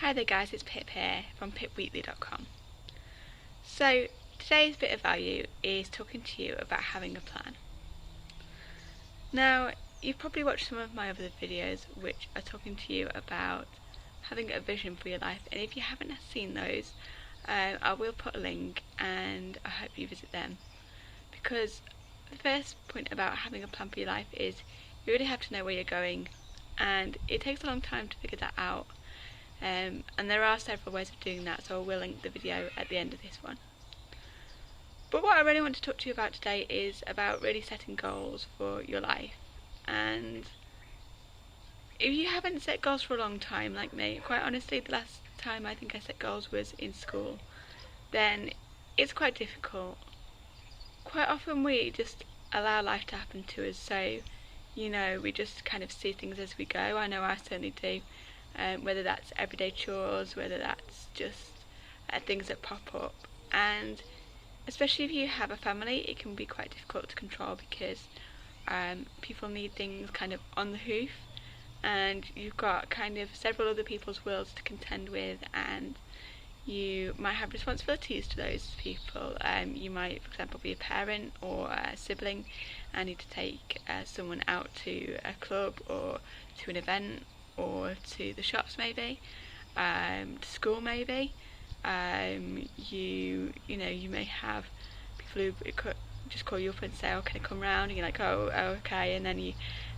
Hi there guys, it's Pip here from pipweekly.com. So today's bit of value is talking to you about having a plan. Now you've probably watched some of my other videos which are talking to you about having a vision for your life, and if you haven't seen those, I will put a link and I hope you visit them, because the first point about having a plan for your life is you really have to know where you're going, and it takes a long time to figure that out. And there are several ways of doing that, so I will link the video at the end of this one. But what I really want to talk to you about today is about really setting goals for your life. And if you haven't set goals for a long time like me, quite honestly the last time I think I set goals was in school, then it's quite difficult. Quite often we just allow life to happen to us, so we just kind of see things as we go. I know I certainly do. Whether that's everyday chores, whether that's just things that pop up, and especially if you have a family, it can be quite difficult to control, because people need things kind of on the hoof, and you've got kind of several other people's worlds to contend with, and you might have responsibilities to those people. You might, for example, be a parent or a sibling and need to take someone out to a club or to an event, or to the shops maybe, to school maybe. You may have people who just call you up and say, "Oh, can I come round?" And you're like, "Oh, okay," and then you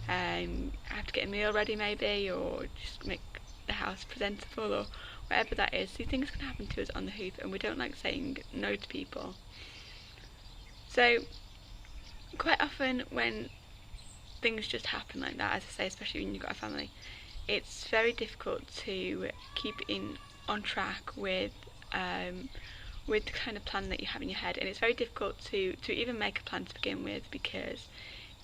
have to get a meal ready maybe, or just make the house presentable, or whatever that is. So things can happen to us on the hoof, and we don't like saying no to people. So quite often when things just happen like that, as I say, especially when you've got a family, it's very difficult to keep on track with the kind of plan that you have in your head, and it's very difficult to even make a plan to begin with, because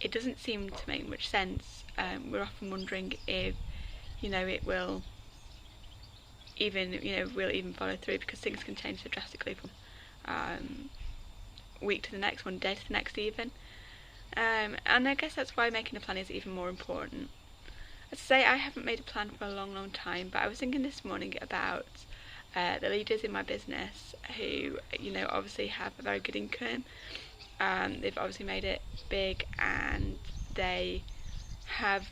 it doesn't seem to make much sense. We're often wondering if it will even follow through, because things can change so drastically from week to the next, one day to the next even. And I guess that's why making a plan is even more important. As I say, I haven't made a plan for a long time, but I was thinking this morning about the leaders in my business who, obviously have a very good income. They've obviously made it big, and they have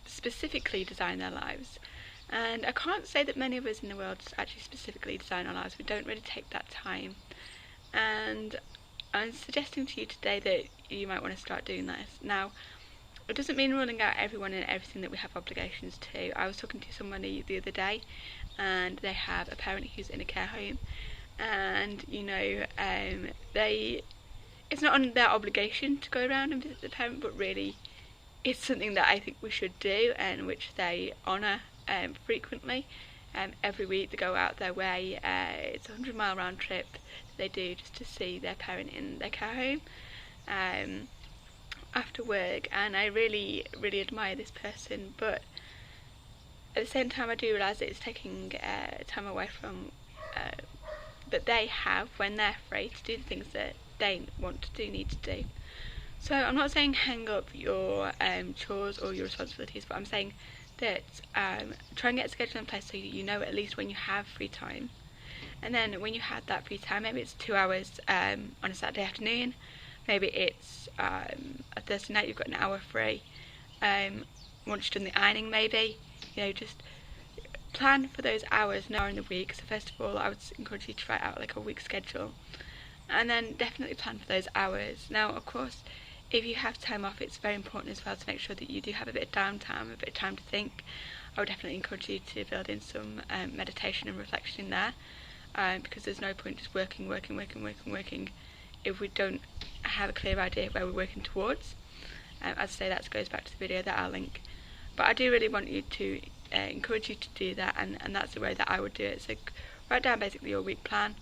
specifically designed their lives. And I can't say that many of us in the world actually specifically design our lives. We don't really take that time. And I'm suggesting to you today that you might want to start doing this. Now, it doesn't mean ruling out everyone and everything that we have obligations to. I was talking to somebody the other day, and they have a parent who's in a care home, and it's not on their obligation to go around and visit the parent, but really it's something that I think we should do, and which they honour frequently. Every week they go out their way. It's a 100-mile round trip that they do just to see their parent in their care home after work, and I really admire this person, but at the same time I do realise that it's taking time away from that they have when they're free to do the things that they need to do. So I'm not saying hang up your chores or your responsibilities, but I'm saying that try and get a schedule in place so you know at least when you have free time. And then when you have that free time, maybe it's 2 hours on a Saturday afternoon, maybe it's a Thursday night, you've got an hour free. Once you've done the ironing maybe, just plan for those hours now in the week. So first of all, I would encourage you to write out like a week schedule, and then definitely plan for those hours. Now, of course, if you have time off, it's very important as well to make sure that you do have a bit of downtime, a bit of time to think. I would definitely encourage you to build in some meditation and reflection in there, because there's no point just working if we don't have a clear idea of where we're working towards. As I say, that goes back to the video that I'll link. But I do really want you to encourage you to do that, and that's the way that I would do it. So write down basically your week plan,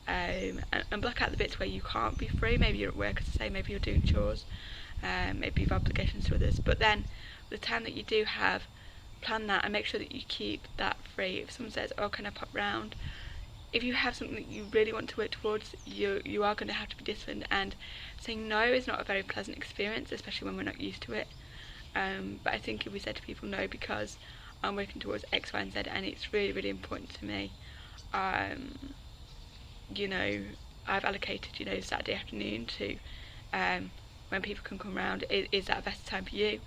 and block out the bits where you can't be free. Maybe you're at work, as I say, maybe you're doing chores, maybe you've obligations to others. But then the time that you do have, plan that and make sure that you keep that free. If someone says, "Oh, can I pop round?" If you have something that you really want to work towards, you are going to have to be disciplined, and saying no is not a very pleasant experience, especially when we're not used to it. But I think if we said to people no because I'm working towards X, Y and Z, and it's really, really important to me. You know, I've allocated, you know, Saturday afternoon to when people can come round. Is that a better time for you?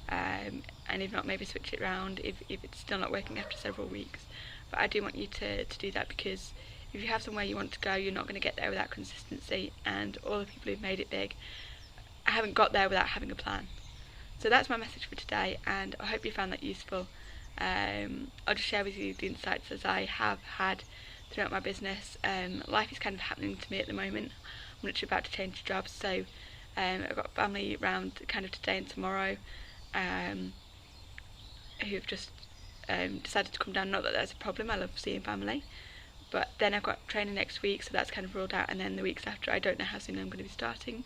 And if not, maybe switch it around if it's still not working after several weeks. But I do want you to do that, because if you have somewhere you want to go, you're not going to get there without consistency, and all the people who've made it big haven't got there without having a plan. So that's my message for today, and I hope you found that useful. I'll just share with you the insights as I have had throughout my business. Life is kind of happening to me at the moment. I'm literally about to change jobs, so I've got family around kind of today and tomorrow who've just decided to come down. Not that that's a problem, I love seeing family. But then I've got training next week, so that's kind of ruled out, and then the weeks after I don't know how soon I'm going to be starting.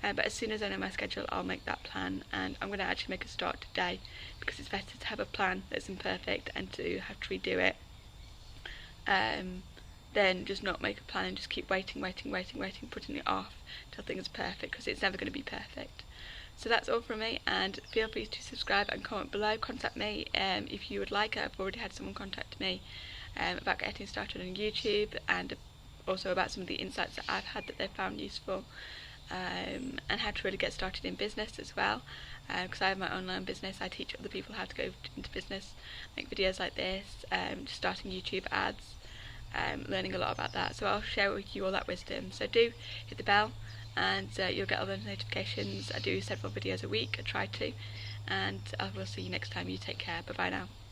But as soon as I know my schedule, I'll make that plan, and I'm going to actually make a start today, because it's better to have a plan that's imperfect and to have to redo it than just not make a plan and just keep waiting, putting it off till things are perfect, because it's never going to be perfect. So that's all from me, and feel free to subscribe and comment below. Contact me if you would like. I've already had someone contact me about getting started on YouTube, and also about some of the insights that I've had that they've found useful. And how to really get started in business as well, because I have my online business. I teach other people how to go into business, make videos like this, just starting YouTube ads, learning a lot about that. So I'll share with you all that wisdom. So do hit the bell, and you'll get all those notifications. I do several videos a week, I try to, and I will see you next time. You take care. Bye bye now.